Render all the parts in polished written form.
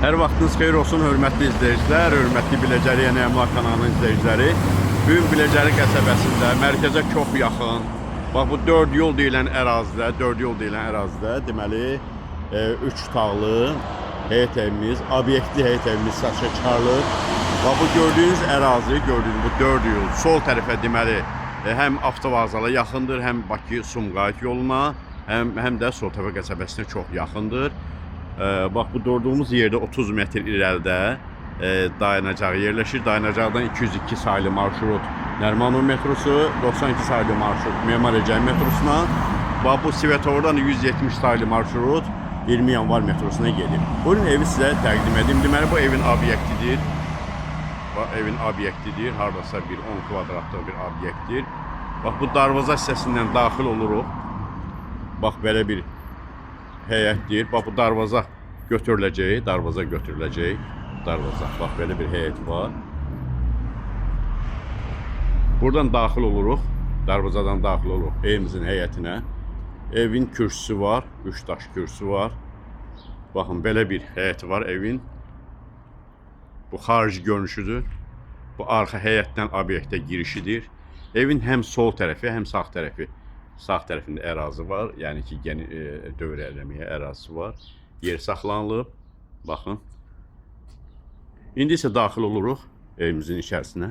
Hər vaxtınız xeyir olsun, hörmətli izləyicilər, hörmətli Biləcəri Yeni Əmlak kanalının izləyiciləri. Bugün Biləcəri qəsəbəsində, mərkəzə çox yaxın, bax bu 4 yol deyilən ərazidə, deməli 3 otaqlı həyət evimiz, obyektli həyət evimiz satışa çıxarılır. Bax bu gördüyünüz ərazi, bu 4 yol sol tərəfə deməli həm avtovağzala yaxındır, həm Bakı-Sumqayıt yoluna, həm də Sultepe qəsəbəsinə çox yaxındır. Bax bu durduğumuz yerdə 30 metr irəlidə dayanacağı yerləşir. Dayanacaqdan 202 saylı marşrut Nərmanov metrosu, 92 saylı marşrut Memar Əcəmi metrosuna, bax bu Svetofordan 170 saylı marşrut 20 yanvar metrosuna gedir. Bugün evi sizə təqdim edim. Deməli bu evin obyektidir. Bax evin obyektidir. Hardasa bir 10 kvadratlıq bir obyektdir. Bax bu darvaza hissəsindən daxil oluruq. Bax belə bir həyətdir. Bax bu darvaza götürüləcək, darvaza. Bax belə bir həyət var. Buradan daxil oluruq, darvazadan daxil oluruq evimizin həyətinə. Evin kürsüsü var, 3 daş kürsüsü var. Baxın belə bir həyəti var evin. Bu xarici görünüşüdür. Bu arxa həyətdən obyektə girişidir. Evin həm sol tərəfi, həm sağ tərəfi. Sağ tərəfində ərazi var, yəni ki, dövr eləməyə ərazisi var. Yer saxlanılıb, baxın. İndi isə daxil oluruq evimizin içərisinə.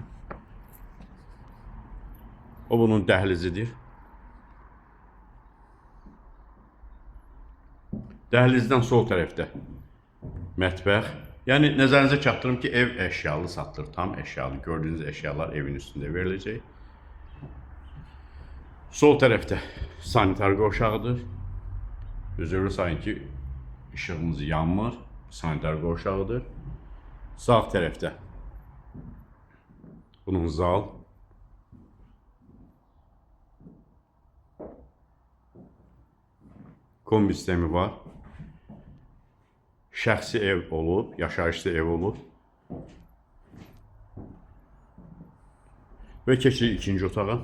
O bunun dəhlizidir. Dəhlizdən sol tərəfdə mətbəx. Yəni nəzərinizə çatdırım ki, ev əşyalı satılır, tam əşyalı. Gördüyünüz əşyalar evin üstündə veriləcək. Sol tərəfdə sanitar qovşağıdır. Üzrlü sayın ki, işığımız yanmır. Sanitar qovşağıdır. Sağ tərəfdə bunun zal. Kombi sistemi var. Şəxsi ev olub, yaşayışlı ev olub. Və keçirik ikinci otağa.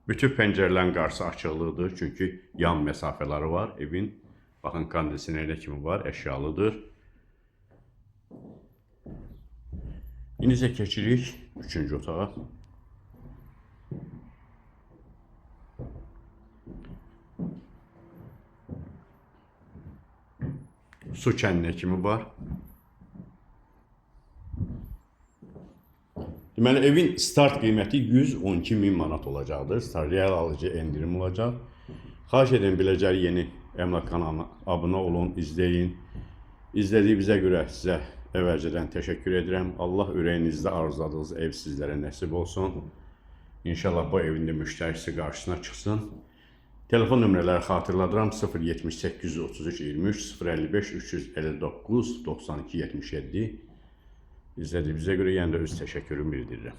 Bütün pəncərələrin qarşısı açıqlıqdır, çünki yan məsafələri var evin. Baxın, kondisionerlə kimi var, əşyalıdır. İndi isə keçirik üçüncü otağa. Su kəndinə kimi var. Deməli, evin start qiyməti 112.000 manat olacaqdır. Real alıcı endirim olacaq. Xahiş edən Biləcəri Yeni Əmlak kanalına abunə olun, izləyin. İzlədiyinizə görə sizə əvvəlcədən təşəkkür edirəm. Allah ürəyinizdə arzuladığınız ev sizlərə nəsib olsun. İnşallah bu evin də müştərisi qarşısına çıxsın. Telefon nömrələri xatırladıram: 078 33 23 055 359 92 77. İzlədiyinizə görə yenə də öz təşəkkürümü bildirirəm.